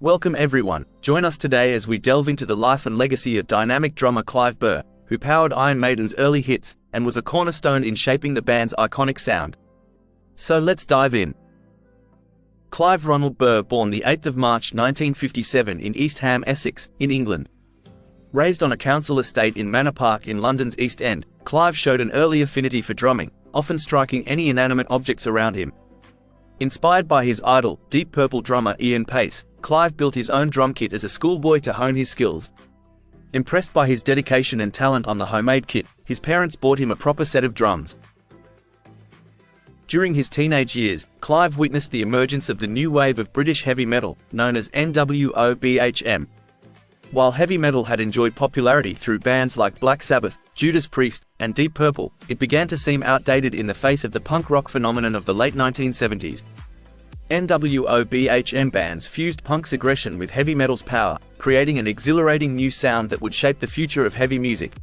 Welcome everyone, join us today as we delve into the life and legacy of dynamic drummer Clive Burr, who powered Iron Maiden's early hits, and was a cornerstone in shaping the band's iconic sound. So let's dive in. Clive Ronald Burr, born the 8th of March 1957 in East Ham, Essex, in England. Raised on a council estate in Manor Park in London's East End, Clive showed an early affinity for drumming, often striking any inanimate objects around him. Inspired by his idol, Deep Purple drummer Ian Paice, Clive built his own drum kit as a schoolboy to hone his skills. Impressed by his dedication and talent on the homemade kit, his parents bought him a proper set of drums. During his teenage years, Clive witnessed the emergence of the new wave of British heavy metal, known as NWOBHM. While heavy metal had enjoyed popularity through bands like Black Sabbath, Judas Priest, and Deep Purple, it began to seem outdated in the face of the punk rock phenomenon of the late 1970s. NWOBHM bands fused punk's aggression with heavy metal's power, creating an exhilarating new sound that would shape the future of heavy music.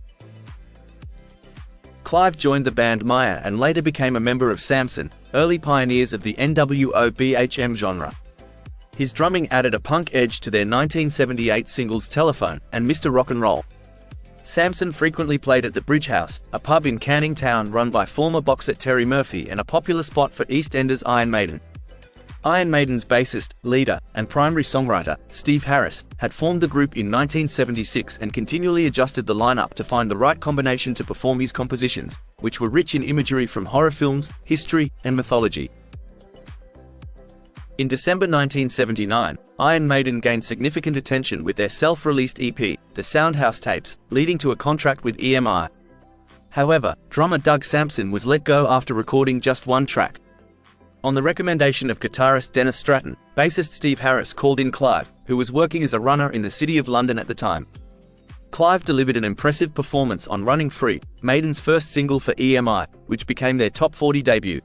Clive joined the band Maya and later became a member of Samson, early pioneers of the NWOBHM genre. His drumming added a punk edge to their 1978 singles Telephone and Mr. Rock and Roll. Samson frequently played at the Bridge House, a pub in Canning Town run by former boxer Terry Murphy and a popular spot for EastEnders Iron Maiden. Iron Maiden's bassist, leader, and primary songwriter, Steve Harris, had formed the group in 1976 and continually adjusted the lineup to find the right combination to perform his compositions, which were rich in imagery from horror films, history, and mythology. In December 1979, Iron Maiden gained significant attention with their self-released EP, The Soundhouse Tapes, leading to a contract with EMI. However, drummer Doug Sampson was let go after recording just one track. On the recommendation of guitarist Dennis Stratton, bassist Steve Harris called in Clive, who was working as a runner in the City of London at the time. Clive delivered an impressive performance on Running Free, Maiden's first single for EMI, which became their top 40 debut.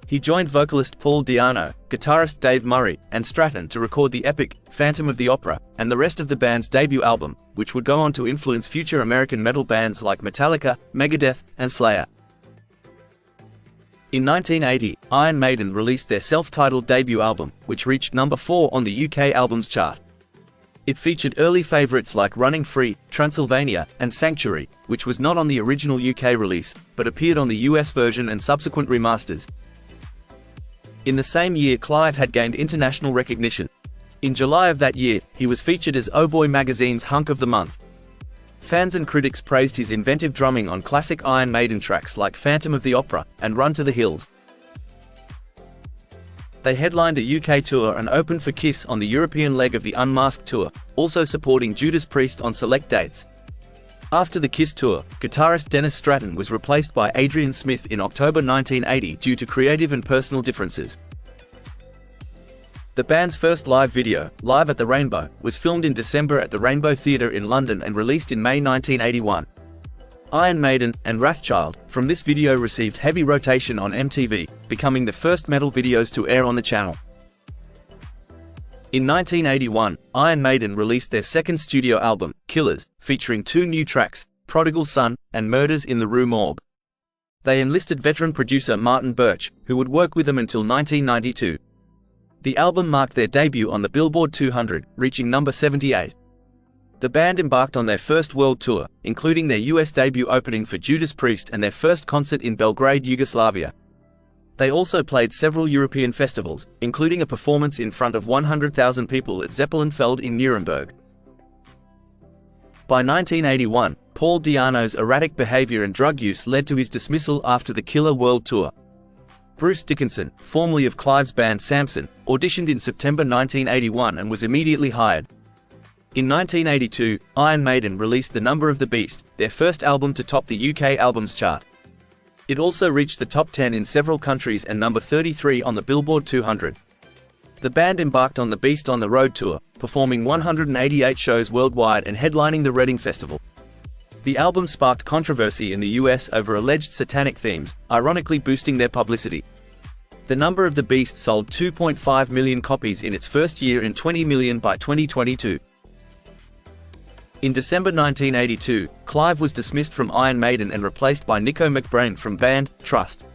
He joined vocalist Paul Di'Anno, guitarist Dave Murray, and Stratton to record the epic Phantom of the Opera and the rest of the band's debut album, which would go on to influence future American metal bands like Metallica, Megadeth, and Slayer. In 1980, Iron Maiden released their self-titled debut album, which reached number 4 on the UK Albums Chart. It featured early favourites like Running Free, Transylvania, and Sanctuary, which was not on the original UK release, but appeared on the US version and subsequent remasters. In the same year, Clive had gained international recognition. In July of that year, he was featured as Oh Boy magazine's Hunk of the Month. Fans and critics praised his inventive drumming on classic Iron Maiden tracks like Phantom of the Opera and Run to the Hills. They headlined a UK tour and opened for Kiss on the European leg of the Unmasked tour, also supporting Judas Priest on select dates. After the Kiss tour, guitarist Dennis Stratton was replaced by Adrian Smith in October 1980 due to creative and personal differences. The band's first live video, Live at the Rainbow, was filmed in December at the Rainbow Theatre in London and released in May 1981. Iron Maiden and Wrathchild from this video received heavy rotation on MTV, becoming the first metal videos to air on the channel. In 1981, Iron Maiden released their second studio album, Killers, featuring 2 new tracks, Prodigal Son and Murders in the Rue Morgue. They enlisted veteran producer Martin Birch, who would work with them until 1992. The album marked their debut on the Billboard 200, reaching number 78. The band embarked on their first world tour, including their US debut opening for Judas Priest and their first concert in Belgrade, Yugoslavia. They also played several European festivals, including a performance in front of 100,000 people at Zeppelinfeld in Nuremberg. By 1981, Paul Di'Anno's erratic behavior and drug use led to his dismissal after the Killer World Tour. Bruce Dickinson, formerly of Clive's band Samson, auditioned in September 1981 and was immediately hired. In 1982, Iron Maiden released The Number of the Beast, their first album to top the UK Albums Chart. It also reached the top 10 in several countries and number 33 on the Billboard 200. The band embarked on the Beast on the Road tour, performing 188 shows worldwide and headlining the Reading Festival. The album sparked controversy in the US over alleged satanic themes, ironically boosting their publicity. The Number of the Beast sold 2.5 million copies in its first year and 20 million by 2022. In December 1982, Clive was dismissed from Iron Maiden and replaced by Nico McBrain from band Trust.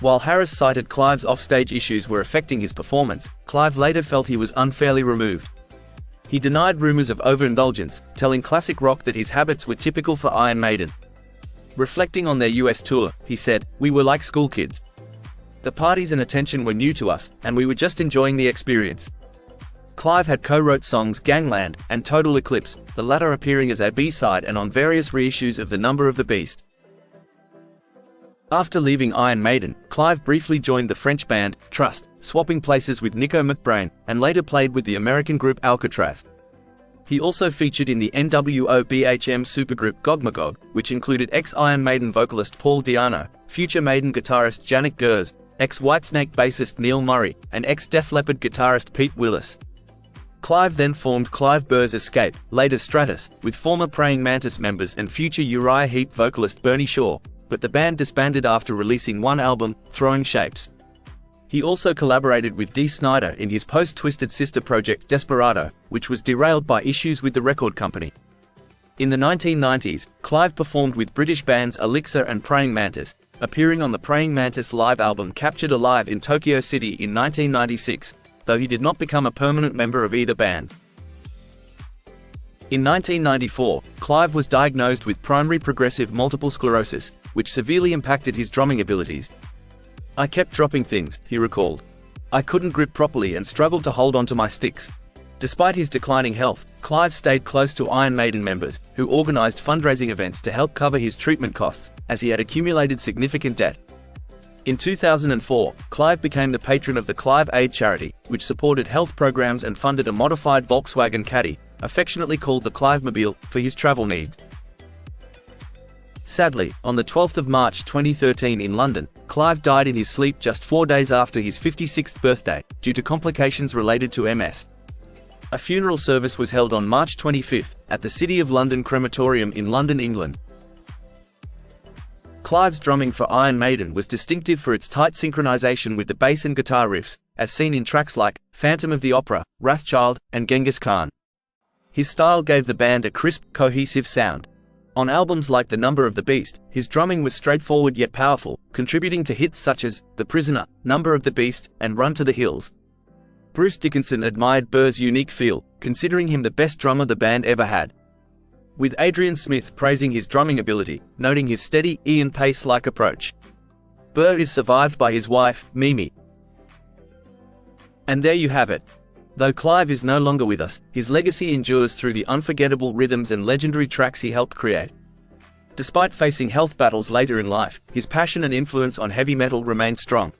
While Harris cited Clive's offstage issues were affecting his performance, Clive later felt he was unfairly removed. He denied rumors of overindulgence, telling Classic Rock that his habits were typical for Iron Maiden. Reflecting on their US tour, he said, "We were like school kids. The parties and attention were new to us, and we were just enjoying the experience." Clive had co-wrote songs Gangland and Total Eclipse, the latter appearing as a B-side and on various reissues of The Number of the Beast. After leaving Iron Maiden, Clive briefly joined the French band Trust, swapping places with Nico McBrain, and later played with the American group Alcatraz. He also featured in the NWO/BHM supergroup Gogmagog, which included ex-Iron Maiden vocalist Paul Di'Anno, future Maiden guitarist Janick Gers, ex-Whitesnake bassist Neil Murray, and ex-Def Leppard guitarist Pete Willis. Clive then formed Clive Burr's Escape, later Stratus, with former Praying Mantis members and future Uriah Heep vocalist Bernie Shaw, but the band disbanded after releasing one album, Throwing Shapes. He also collaborated with Dee Snider in his post-Twisted Sister project Desperado, which was derailed by issues with the record company. In the 1990s, Clive performed with British bands Elixir and Praying Mantis, appearing on the Praying Mantis live album Captured Alive in Tokyo City in 1996, though he did not become a permanent member of either band. In 1994, Clive was diagnosed with primary progressive multiple sclerosis, which severely impacted his drumming abilities. "I kept dropping things," he recalled. "I couldn't grip properly and struggled to hold onto my sticks." Despite his declining health, Clive stayed close to Iron Maiden members, who organized fundraising events to help cover his treatment costs, as he had accumulated significant debt. In 2004, Clive became the patron of the Clive Aid charity, which supported health programs and funded a modified Volkswagen Caddy, affectionately called the Clive-mobile, for his travel needs. Sadly, on the 12th of March 2013 in London, Clive died in his sleep just 4 days after his 56th birthday, due to complications related to MS. A funeral service was held on March 25 at the City of London Crematorium in London, England. Clive's drumming for Iron Maiden was distinctive for its tight synchronization with the bass and guitar riffs, as seen in tracks like Phantom of the Opera, Wrathchild, and Genghis Khan. His style gave the band a crisp, cohesive sound. On albums like The Number of the Beast, his drumming was straightforward yet powerful, contributing to hits such as The Prisoner, Number of the Beast, and Run to the Hills. Bruce Dickinson admired Burr's unique feel, considering him the best drummer the band ever had, with Adrian Smith praising his drumming ability, noting his steady, Ian Pace-like approach. Burr is survived by his wife, Mimi. And there you have it. Though Clive is no longer with us, his legacy endures through the unforgettable rhythms and legendary tracks he helped create. Despite facing health battles later in life, his passion and influence on heavy metal remains strong.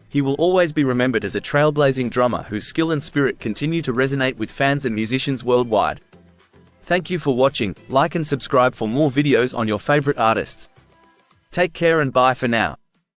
He will always be remembered as a trailblazing drummer whose skill and spirit continue to resonate with fans and musicians worldwide. Thank you for watching. Like and subscribe for more videos on your favorite artists. Take care and bye for now.